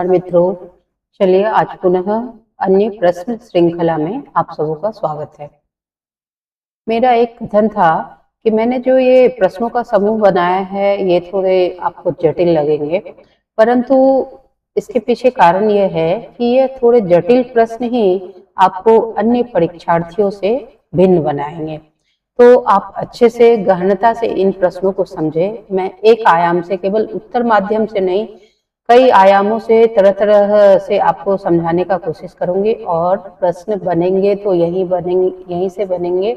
मित्रों, चलिए आज पुनः अन्य प्रश्न श्रृंखला में आप सबों का स्वागत है। मेरा एक कथन था कि मैंने जो ये प्रश्नों का समूह बनाया है ये थोड़े आपको जटिल लगेंगे, परंतु इसके पीछे कारण यह है कि ये थोड़े जटिल प्रश्न ही आपको अन्य परीक्षार्थियों से भिन्न बनाएंगे। तो आप अच्छे से गहनता से इन प्रश्नों को समझें। मैं एक आयाम से, केवल उत्तर माध्यम से नहीं, कई आयामों से तरह तरह से आपको समझाने का कोशिश करूंगी और प्रश्न बनेंगे तो यहीं से बनेंगे,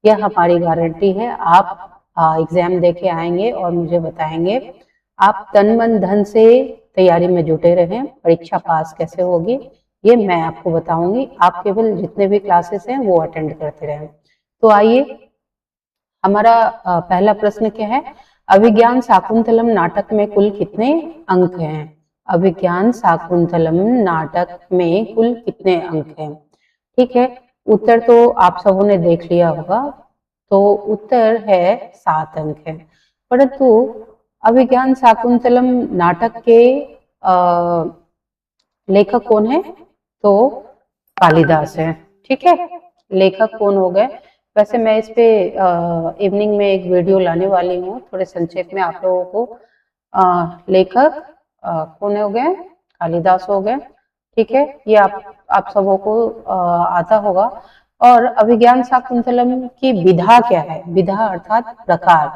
यह हमारी गारंटी है। आप एग्जाम देके आएंगे और मुझे बताएंगे। आप तन मन धन से तैयारी में जुटे रहें। परीक्षा पास कैसे होगी ये मैं आपको बताऊंगी। आप केवल जितने भी क्लासेस हैं वो अटेंड करते रहें। तो आइए, हमारा पहला प्रश्न क्या है? अभिज्ञान शाकुंतलम नाटक में कुल कितने अंक हैं? अभिज्ञान शाकुंतलम नाटक में कुल कितने अंक हैं? ठीक है, उत्तर तो आप सबों ने देख लिया होगा। तो उत्तर है 7 अंक है। परंतु अभिज्ञान शाकुंतलम नाटक के लेखक कौन है? तो कालिदास है। ठीक है, लेखक कौन हो गए? वैसे मैं इस पे इवनिंग में एक वीडियो लाने वाली हूँ, थोड़े संक्षेप में आप लोगों को। लेखक कौन हो गए? कालिदास हो गए। ठीक है, ये आप सबों को आता होगा। और अभिज्ञान शाकुंतलम की विधा क्या है? विधा अर्थात प्रकार,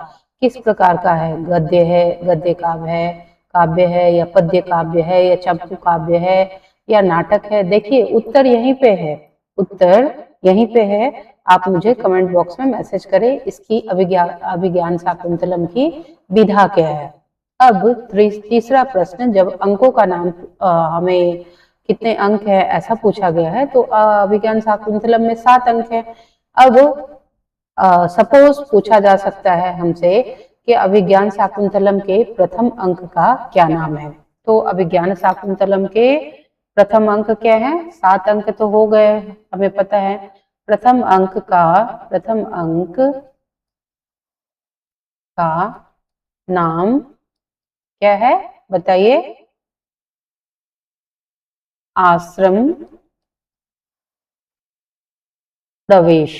किस प्रकार का है? गद्य है, गद्य काव्य है या पद्य काव्य है या चंपू काव्य है या नाटक है? देखिए उत्तर यहीं पे है, उत्तर यहीं पे है। आप मुझे कमेंट बॉक्स में मैसेज करें इसकी अभिज्ञान शाकुंतलम की विधा क्या है। अब तीसरा प्रश्न, जब अंकों का नाम हमें कितने अंक है ऐसा पूछा गया है, तो अभिज्ञान शाकुंतलम में 7 अंक है। अब सपोज पूछा जा सकता है हमसे कि अभिज्ञान शाकुंतलम के प्रथम अंक का क्या नाम है? तो अभिज्ञान शाकुंतलम के प्रथम अंक क्या है? 7 अंक तो हो गए, हमें पता है। प्रथम अंक का नाम क्या है बताइए? आश्रम प्रवेश।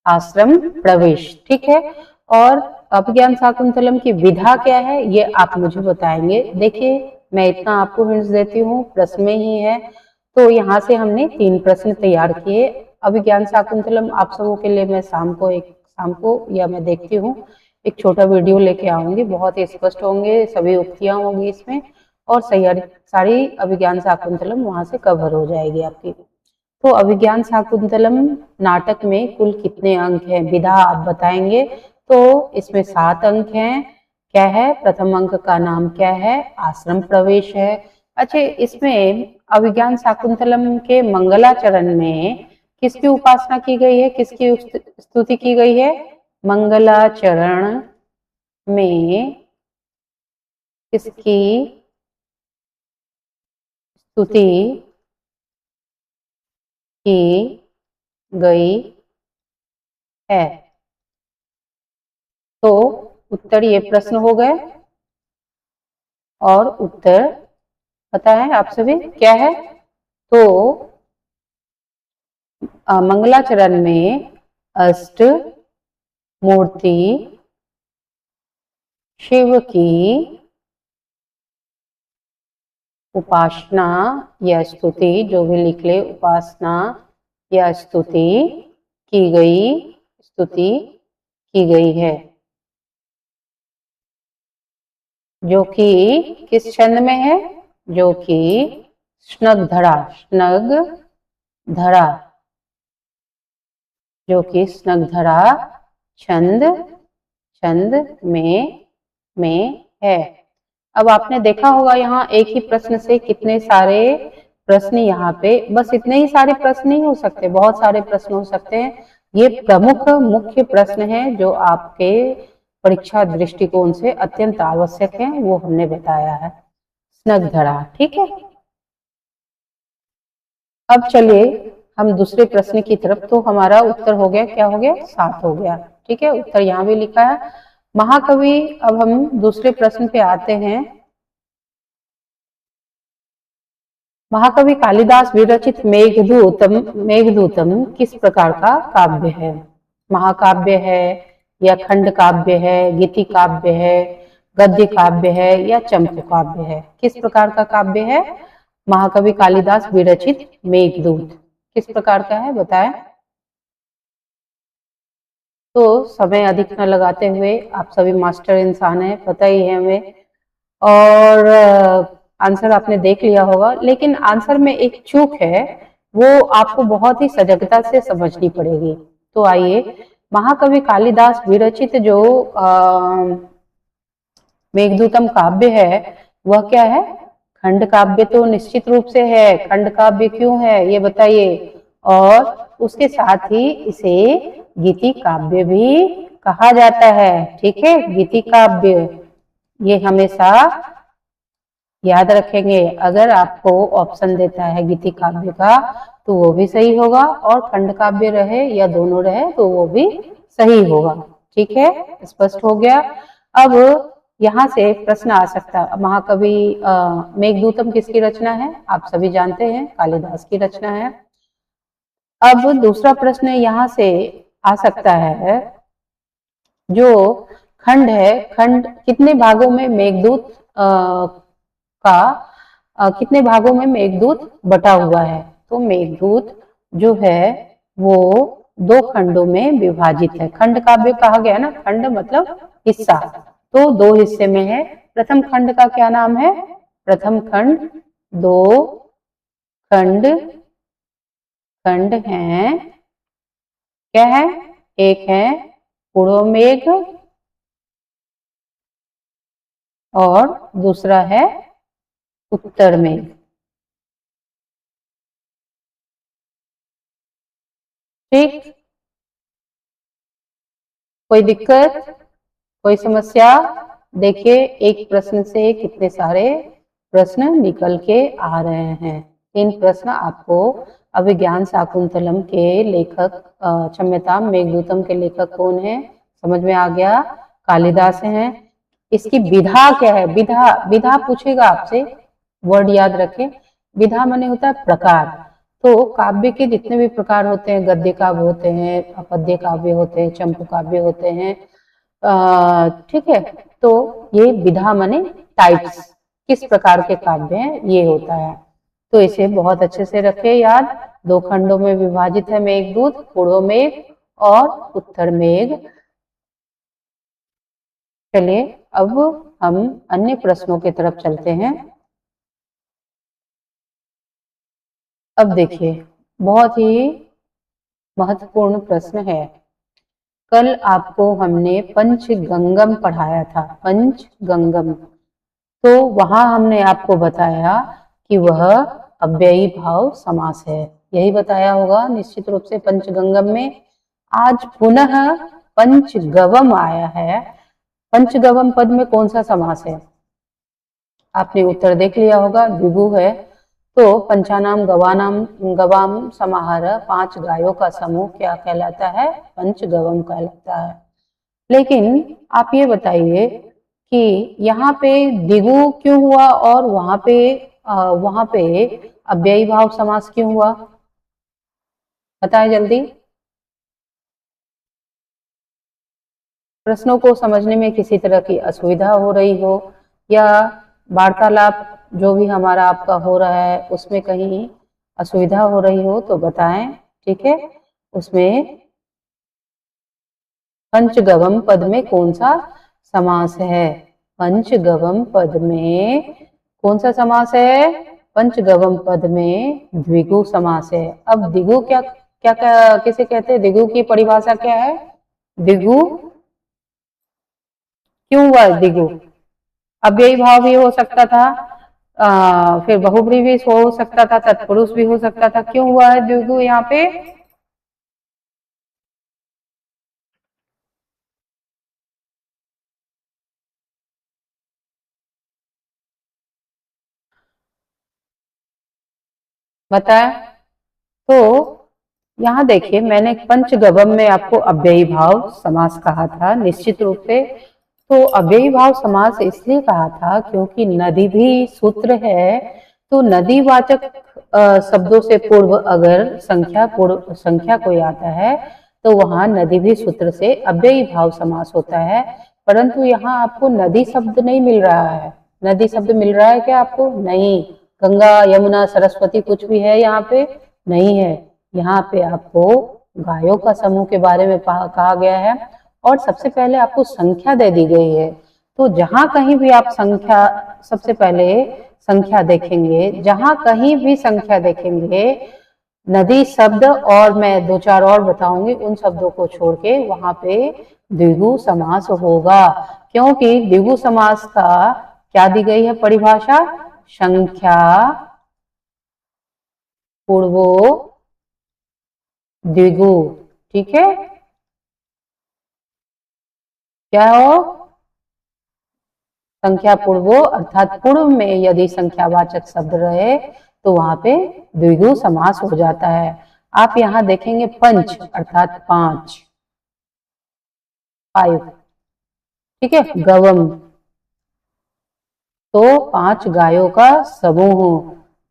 आश्रम प्रवेश, ठीक है। और अभिज्ञान शाकुंतलम की विधा क्या है ये आप मुझे बताएंगे। देखिए मैं इतना आपको हिंट्स देती हूँ, प्रश्न में ही है। तो यहाँ से हमने 3 प्रश्न तैयार किए। अभिज्ञान शाकुंतलम आप सबों के लिए मैं शाम को या मैं देखती हूँ एक छोटा वीडियो लेके आऊंगी, बहुत ही स्पष्ट होंगे, सभी उक्तियां होंगी इसमें और सारी अभिज्ञान शाकुंतलम वहां से कवर हो जाएगी आपकी। तो अभिज्ञान शाकुंतलम नाटक में कुल कितने अंक हैं? विधा आप बताएंगे। तो इसमें 7 अंक हैं। क्या है? प्रथम अंक का नाम क्या है? आश्रम प्रवेश है। अच्छा, इसमें अभिज्ञान शाकुंतलम के मंगलाचरण में किसकी उपासना की गई है? किसकी स्तुति की गई है? मंगलाचरण में किसकी स्तुति की गई है? तो उत्तर ये प्रश्न हो गए और उत्तर पता है आप सभी क्या है? तो मंगलाचरण में अष्ट मूर्ति शिव की उपासना या स्तुति, जो भी लिख ले, उपासना या स्तुति की गई है, जो कि किस छंद में है? जो कि स्नग्धरा जो कि स्नग्धरा छंद में है। अब आपने देखा होगा यहाँ एक ही प्रश्न से कितने सारे प्रश्न, यहाँ पे बस इतने ही सारे प्रश्न नहीं हो सकते, बहुत सारे प्रश्न हो सकते हैं। ये प्रमुख मुख्य प्रश्न है जो आपके परीक्षा दृष्टिकोण से अत्यंत आवश्यक है, वो हमने बताया है। स्नग्धरा, ठीक है। अब चलिए हम दूसरे प्रश्न की तरफ। तो हमारा उत्तर हो गया, क्या हो गया? 7 हो गया, ठीक है। उत्तर यहाँ भी लिखा है। महाकवि, अब हम दूसरे प्रश्न पे आते हैं। महाकवि कालिदास विरचित मेघदूतम किस प्रकार का काव्य है? महाकाव्य है या खंड काव्य है, गीति काव्य है, गद्य काव्य है या चंपू काव्य है? किस प्रकार का काव्य है महाकवि कालिदास विरचित मेघदूत? किस प्रकार का है बताएं। तो समय अधिक न लगाते हुए, आप सभी मास्टर इंसान हैं, पता ही है हमें, और आंसर आपने देख लिया होगा, लेकिन आंसर में एक चूक है, वो आपको बहुत ही सजगता से समझनी पड़ेगी। तो आइए, महाकवि कालिदास विरचित जो मेघदूतम काव्य है वह क्या है? खंड काव्य तो निश्चित रूप से है। खंड काव्य क्यों है ये बताइए। और उसके साथ ही इसे गीति काव्य भी कहा जाता है। ठीक है, गीति काव्य, ये हमेशा याद रखेंगे। अगर आपको ऑप्शन देता है गीति काव्य का तो वो भी सही होगा, और खंड काव्य रहे या दोनों रहे तो वो भी सही होगा। ठीक है, स्पष्ट हो गया। अब यहाँ से प्रश्न आ सकता है, महाकवि मेघदूतम किसकी रचना है? आप सभी जानते हैं, कालिदास की रचना है। अब दूसरा प्रश्न यहाँ से आ सकता है, जो खंड है, खंड कितने भागों में मेघदूत कितने भागों में मेघदूत बटा हुआ है? तो मेघदूत जो है वो 2 खंडों में विभाजित है। खंड काव्य कहा गया ना, खंड मतलब हिस्सा, तो 2 हिस्से में है। प्रथम खंड का क्या नाम है? प्रथम खंड, 2 खंड हैं, क्या है? एक है पूर्व मेघ और दूसरा है उत्तर मेघ। ठीक, कोई दिक्कत, कोई समस्या? देखिए, एक प्रश्न से कितने सारे प्रश्न निकल के आ रहे हैं। 3 प्रश्न आपको अभिज्ञान शाकुंतलम के लेखक, क्षम्यताम, मेघदूतम के लेखक कौन है समझ में आ गया? कालिदास हैं। इसकी विधा क्या है? विधा, विधा पूछेगा आपसे, वर्ड याद रखें। विधा माने होता है प्रकार। तो काव्य के जितने भी प्रकार होते हैं, गद्य काव्य होते हैं, पद्य काव्य होते हैं, चंपू काव्य होते हैं, ठीक है, तो ये विधा माने टाइप्स, किस प्रकार के काव्य हैं ये होता है। तो इसे बहुत अच्छे से रखे याद। 2 खंडों में विभाजित है मेघदूत, पूर्व मेघ और उत्तर मेघ। चलिए, अब हम अन्य प्रश्नों की तरफ चलते हैं। अब देखिए, बहुत ही महत्वपूर्ण प्रश्न है। कल आपको हमने पंचगंगम पढ़ाया था, पंचगंगम। तो वहां हमने आपको बताया कि वह अव्ययी भाव समास है, यही बताया होगा निश्चित रूप से पंचगंगम में। आज पुनः पंचगवम आया है। पंचगवम पद में कौन सा समास है? आपने उत्तर देख लिया होगा, द्विगु है। तो पंचानाम गवानाम गवाम समाहार, 5 गायों का समूह क्या कहलाता है? पंचगवम कहलाता है। लेकिन आप ये बताइए कि यहाँ पे दिगु क्यों हुआ और वहां पे अव्ययी भाव समास क्यों हुआ? बताएं जल्दी। प्रश्नों को समझने में किसी तरह की असुविधा हो रही हो, या वार्तालाप जो भी हमारा आपका हो रहा है उसमें कहीं असुविधा हो रही हो तो बताएं। ठीक है, उसमें पंचगवम पद में कौन सा समास है? पंचगवम पद में कौन सा समास है? पंचगवम पद में द्विगु समास है। अब दिगु क्या क्या किसे कहते हैं? दिगु की परिभाषा क्या है? दिगु क्यों हुआ? दिगु अव्ययी भाव भी हो सकता था, फिर बहुब्री भी हो सकता था, तत्पुरुष भी हो सकता था। क्यों हुआ है दिगु यहाँ पे? बताएं। तो यहाँ देखिए, मैंने पंचगवम में आपको अव्ययी भाव समास कहा था निश्चित रूप से। तो अव्ययी भाव समास इसलिए कहा था क्योंकि नदी भी सूत्र है, तो नदी वाचक शब्दों से पूर्व अगर संख्या कोई आता है तो वहां नदी भी सूत्र से अव्ययी भाव समास होता है। परंतु यहाँ आपको नदी शब्द नहीं मिल रहा है। नदी शब्द मिल रहा है क्या आपको? नहीं। गंगा, यमुना, सरस्वती कुछ भी है यहाँ पे? नहीं है। यहाँ पे आपको गायों का समूह के बारे में कहा गया है और सबसे पहले आपको संख्या दे दी गई है। तो जहां कहीं भी आप संख्या, सबसे पहले संख्या देखेंगे, जहां कहीं भी संख्या देखेंगे, नदी शब्द और मैं दो चार और बताऊंगी, उन शब्दों को छोड़ के वहां पे द्विगु समास होगा। क्योंकि द्विगु समास का क्या दी गई है परिभाषा? संख्या पूर्वो द्विगु। ठीक है, क्या हो? संख्या पूर्वो अर्थात पूर्व में यदि संख्यावाचक शब्द रहे तो वहां पे द्विगु समास हो जाता है। आप यहाँ देखेंगे पंच अर्थात 5, 5, ठीक है। गवम तो 5 गायों का समूह।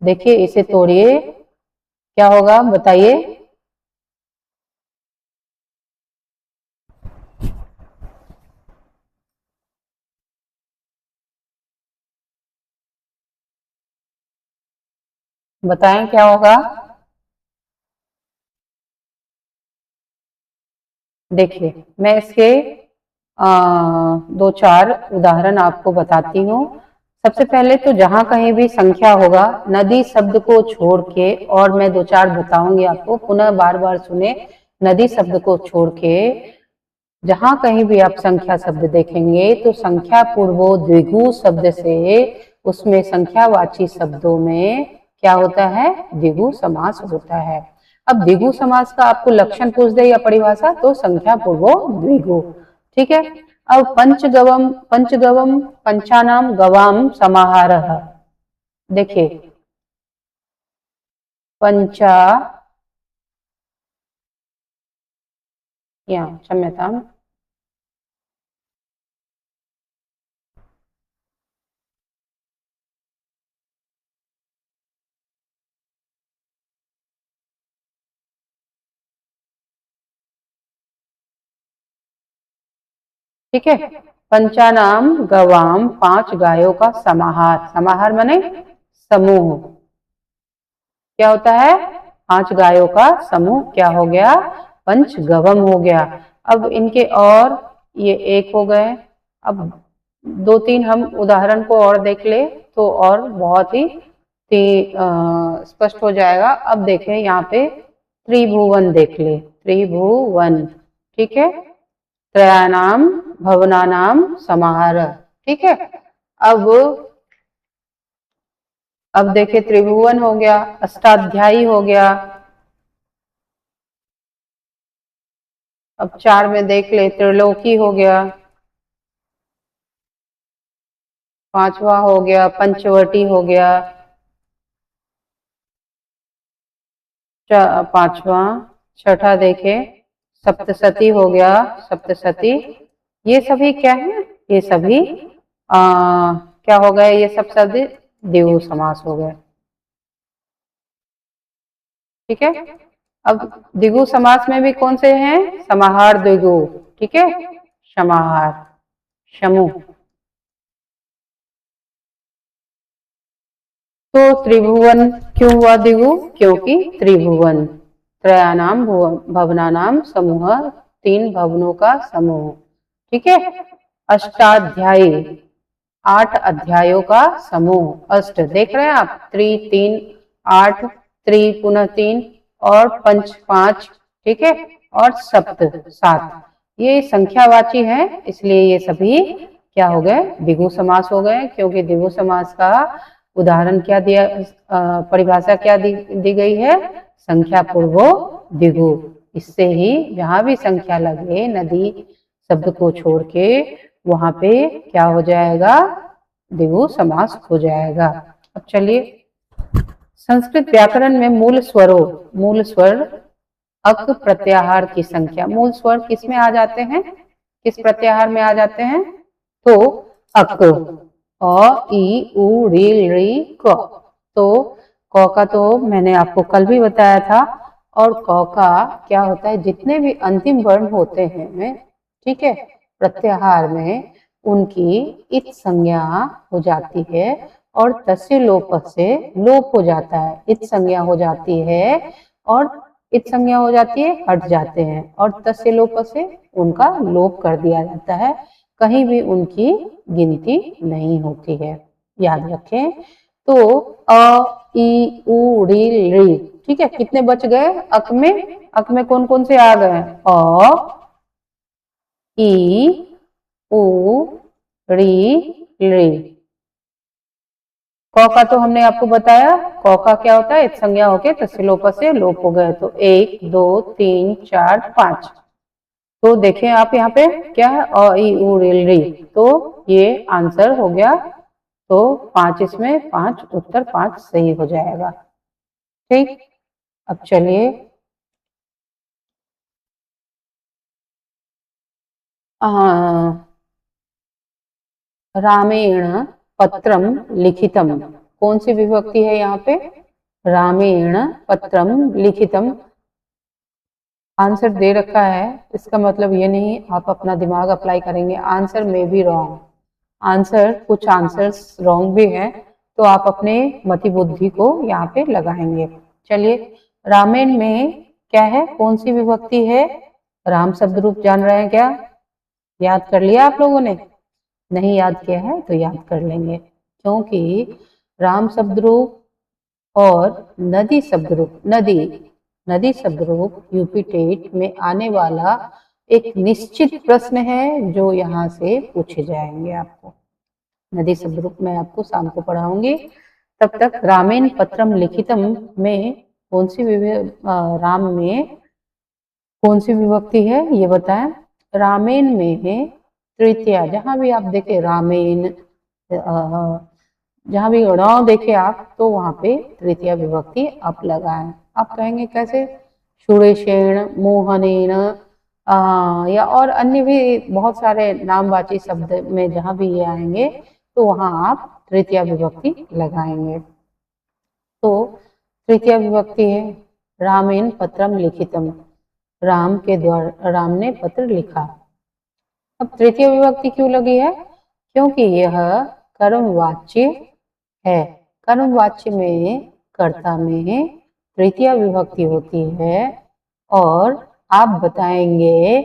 देखिए इसे तोड़िए, क्या होगा बताइए? बताएं क्या होगा? देखिए मैं इसके दो चार उदाहरण आपको बताती हूँ। सबसे पहले तो जहां कहीं भी संख्या होगा, नदी शब्द को छोड़ के, और मैं दो चार बताऊंगी आपको, पुनः बार बार सुने। नदी शब्द को छोड़ के जहां कहीं भी आप संख्या शब्द देखेंगे तो संख्या पूर्वो द्विगु शब्द से उसमें संख्यावाची शब्दों में क्या होता है? द्विगु समास होता है। अब द्विगु समास का आपको लक्षण पूछ दे या परिभाषा, तो संख्या पूर्वो द्विगु। ठीक है। अब पंचगवम, पंचगवम पंचानाम गवाम समाहारः। देखिए पंचा, या क्षम्यताम, ठीक है। पंचानाम गवाम 5 गायों का समाहार। समाहार माने समूह। क्या होता है? 5 गायों का समूह क्या हो गया? पंचगवम हो गया। अब इनके और ये एक हो गए। अब दो तीन हम उदाहरण को और देख ले तो और बहुत ही स्पष्ट हो जाएगा। अब देखें यहाँ पे त्रिभुवन देख ले, त्रिभुवन, ठीक है। त्रयाणाम भवनानाम समाहार, ठीक है। अब देखे त्रिभुवन हो गया, अष्टाध्यायी हो गया। अब 4 में देख ले त्रिलोकी हो गया, 5वां हो गया पंचवटी हो गया, 5वां। 6ठा देखे सप्तशती हो गया, सप्तशती। ये सभी क्या है? ये सभी क्या हो गए? ये सब शब्द द्विगु समास हो गए, ठीक है। अब द्विगु समास में भी कौन से हैं? समाहार द्विगु, ठीक है। समाहार, समूह। तो त्रिभुवन क्यों हुआ द्विगु? क्योंकि त्रिभुवन, त्रयानाम भवनानाम समूह, 3 भवनों का समूह, ठीक है। अष्टाध्यायी, 8 अध्यायों का समूह। अष्ट देख रहे हैं आप, 3, 8, पुनः 3 और पंच 5, ठीक है। और सप्त 7, ये संख्यावाची है, इसलिए ये सभी क्या हो गए? द्विगु समास हो गए। क्योंकि द्विगु समास का उदाहरण क्या दिया, परिभाषा क्या दी गई है? संख्या पूर्वो द्विगु। इससे ही जहां भी संख्या लगे नदी शब्द को छोड़ के वहां पे क्या हो जाएगा? द्विगु समास हो जाएगा। अब चलिए, संस्कृत व्याकरण में मूल स्वर अक प्रत्याहार की संख्या। मूल स्वर किस में आ जाते हैं? किस प्रत्याहार में आ जाते हैं? तो अक, अ ई उ री क। तो क का तो मैंने आपको कल भी बताया था, और क का क्या होता है, जितने भी अंतिम वर्ण होते हैं, ठीक है, प्रत्याहार में उनकी इत संज्ञा हो जाती है और तस्य लोप से लोप हो जाता है। इत संज्ञा हो जाती है और इत संज्ञा हो जाती है, हट जाते हैं, और तस्य लोप से उनका लोप कर दिया जाता है। कहीं भी उनकी गिनती नहीं होती है, याद रखें। तो अ ई उ री, ठीक है, कितने बच गए अक में? अक में कौन कौन से आ गए? अ ई उ री। क का तो हमने आपको बताया, क का क्या होता है, एक संज्ञा होके तस्य लोप से लोप हो गए। तो 1 2 3 4 5। तो देखें आप यहाँ पे क्या है, अ ई उ री। तो ये आंसर हो गया। तो 5 इसमें, 5 उत्तर 5 सही हो जाएगा। ठीक, अब चलिए रामेण पत्रम लिखितम, कौन सी विभक्ति है यहाँ पे? रामेण पत्रम लिखितम। आंसर दे रखा है, इसका मतलब ये नहीं आप अपना दिमाग अप्लाई करेंगे। आंसर में भी रॉन्ग, आंसर कुछ आंसर्स रॉन्ग भी है, तो आप अपने मति बुद्धि को यहाँ पे लगाएंगे। चलिए, रामेण में क्या है, कौन सी विभक्ति है? राम शब्द रूप जान रहे हैं क्या? याद कर लिया आप लोगों ने? नहीं याद किया है तो याद कर लेंगे, क्योंकि राम शब्द रूप और नदी शब्द रूप, नदी शब्द रूप यूपी टेट में आने वाला एक निश्चित प्रश्न है जो यहाँ से पूछे जाएंगे आपको। नदी शब्द रूप मैं आपको शाम को पढ़ाऊंगी। तब तक रामेण पत्रम लिखितम में कौन सी राम में कौन सी विभक्ति है ये बताएं? रामेण में है तृतीया। जहां भी आप देखें रामेण, जहां भी ण देखे आप, तो वहां पे तृतीया विभक्ति आप लगाएं। आप कहेंगे कैसे? सुरेशेण, मोहनेन, या और अन्य भी बहुत सारे नामवाची शब्द में जहां भी ये आएंगे तो वहां आप तृतीया विभक्ति लगाएंगे। तो तृतीया विभक्ति है रामेण पत्रम लिखितम, राम के द्वारा, राम ने पत्र लिखा। अब तृतीय विभक्ति क्यों लगी है? क्योंकि यह कर्मवाच्य है। कर्मवाच्य में कर्ता में तृतीय विभक्ति होती है, और आप बताएंगे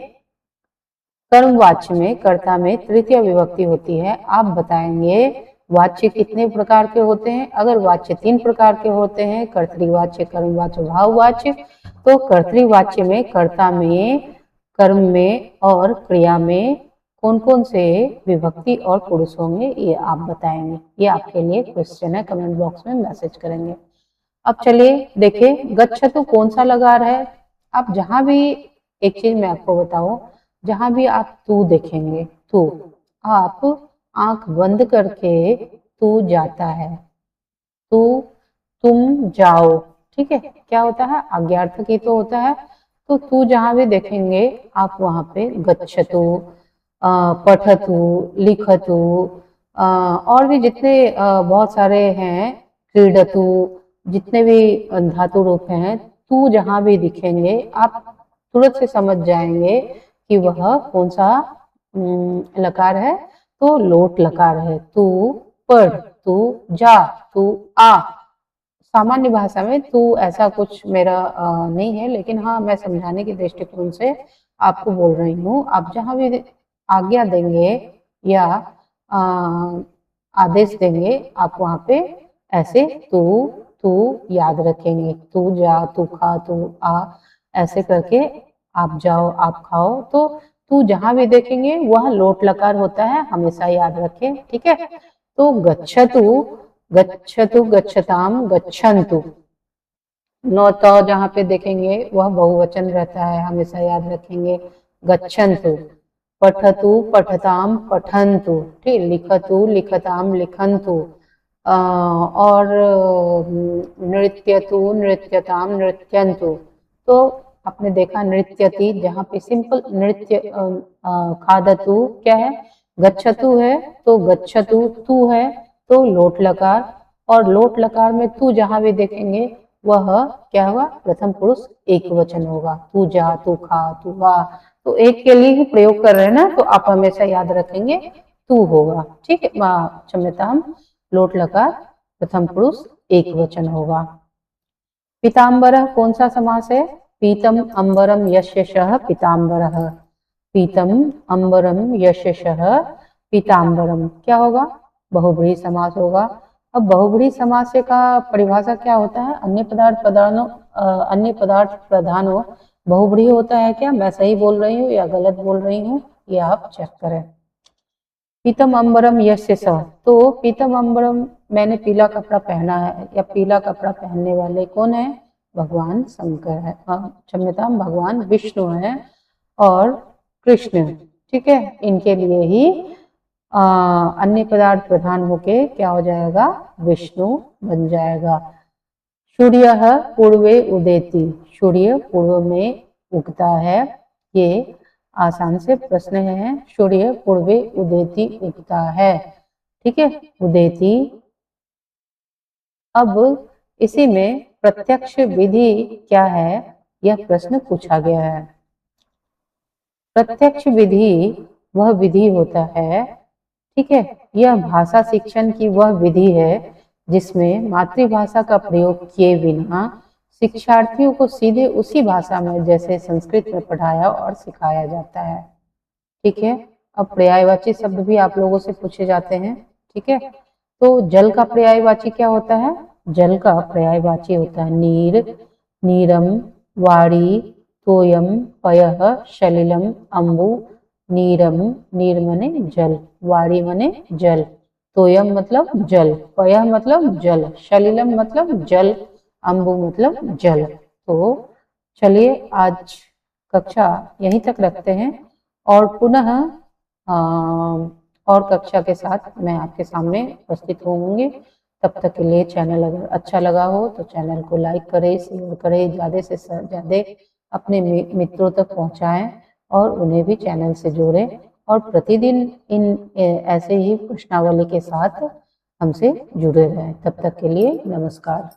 कर्मवाच्य में कर्ता में तृतीय विभक्ति होती है। आप बताएंगे वाच्य कितने प्रकार के होते हैं? अगर वाच्य 3 प्रकार के होते हैं, कर्तृवाच्य, कर्मवाच्य, भाववाच्य, तो कर्तृवाच्य में कर्ता में, कर्म में और क्रिया में कौन कौन से विभक्ति और पुरुष होंगे, ये आप बताएंगे। ये आपके लिए क्वेश्चन है, कमेंट बॉक्स में मैसेज करेंगे। अब चलिए देखिए, गच्छतु कौन सा लकार है? आप जहां भी, एक चीज मैं आपको बताऊं, जहां भी आप तू देखेंगे, तू, आप आंख बंद करके तू जाता है, तू, तुम जाओ, ठीक है, क्या होता है? आज्ञार्थक ही तो होता है। तो तू जहां भी देखेंगे आप वहां पे गच्छतु, पठतु, लिखतु, और भी जितने बहुत सारे हैं, क्रीडतु, जितने भी धातु रूप हैं, तू जहां भी दिखेंगे आप तुरंत से समझ जाएंगे कि वह कौन सा लकार है। तो लोट लकार है। तू पढ़, तू जा, तू आ। सामान्य भाषा में तू ऐसा कुछ मेरा नहीं है, लेकिन हाँ मैं समझाने के दृष्टिकोण से आपको बोल रही हूँ। आप जहां भी आज्ञा देंगे या आदेश देंगे, आप वहां पे ऐसे तू, तू याद रखेंगे। तू जा, तू खा, तू आ, ऐसे करके आप जाओ, आप खाओ। तो तू जहां भी देखेंगे वह लोट लकार होता है, हमेशा याद रखें, ठीक है। तो गच्छतु, गच्छतु, गच्छताम, गच्छन्तु। नो तो जहां पे देखेंगे वह बहुवचन रहता है, हमेशा याद रखेंगे, गच्छन्तु। पठतु, पठताम, पठन्तु, ठीक। लिखतु, लिखताम, लिखन्तु। और नृत्यतु, नृत्यताम, नृत्यन्तु। तो आपने देखा नृत्यति, जहाँ पे सिंपल नृत्य, खादतु क्या है? गच्छतु है तो गच्छतु, तू है तो लोट लकार, और लोट लकार में तू जहां भी देखेंगे वह क्या होगा, प्रथम पुरुष एक वचन होगा। तू जा, तू खा, तू आ, तो एक के लिए ही प्रयोग कर रहे हैं ना, तो आप हमेशा याद रखेंगे तू होगा। ठीक है, क्षम्यताम, लोट लकार प्रथम पुरुष एक वचन होगा। पीताम्बरः कौन सा समास है? पीतम अंबरम यशः पीताम्बरः, पीतम अंबरम यशः पीताम्बरम क्या होगा? बहुब्रीहि समास होगा। अब बहुब्रीहि समास का परिभाषा क्या होता है? अन्य पदार्थ प्रधान हो, बहुब्रीहि होता है क्या? मैं सही बोल रही हूँ या गलत बोल रही हूँ, ये आप चेक करें। पीतम अंबरम यस्य सः, तो पीतम अंबरम मैंने पीला कपड़ा पहना है, या पीला कपड़ा पहनने वाले कौन है? भगवान शंकर है, क्षम्यता भगवान विष्णु है और कृष्ण। ठीक है, इनके लिए ही अन्य पदार्थ प्रधान होके क्या हो जाएगा? विष्णु बन जाएगा। सूर्य पूर्वे उदेति, सूर्य पूर्व में उगता है। ये आसान से प्रश्न है। सूर्य पूर्वे उदेति उगता है, ठीक है, उदेति। अब इसी में प्रत्यक्ष विधि क्या है, यह प्रश्न पूछा गया है। प्रत्यक्ष विधि वह विधि होता है, ठीक है, यह भाषा शिक्षण की वह विधि है जिसमें मातृभाषा का प्रयोग किए बिना शिक्षार्थियों को सीधे उसी भाषा में, जैसे संस्कृत में, पढ़ाया और सिखाया जाता है। ठीक है, अब पर्यायवाची शब्द भी आप लोगों से पूछे जाते हैं। ठीक है, तो जल का पर्यायवाची क्या होता है? जल का पर्यायवाची होता है नीर, नीरम, वारी, तोयम, पयः, सलिलम, अम्बु। नीरम, नीर मने जल, वारी मने जल, तोयम मतलब जल, पयः मतलब जल, सलिलम मतलब जल, अम्बु मतलब जल। तो चलिए आज कक्षा यहीं तक रखते हैं और पुनः और कक्षा के साथ मैं आपके सामने उपस्थित होंगे। तब तक के लिए चैनल अगर अच्छा लगा हो तो चैनल को लाइक करें, शेयर करें, ज़्यादा से ज़्यादा अपने मित्रों तक पहुंचाएं और उन्हें भी चैनल से जोड़ें, और प्रतिदिन इन ऐसे ही प्रश्नावली के साथ हमसे जुड़े रहें। तब तक के लिए नमस्कार।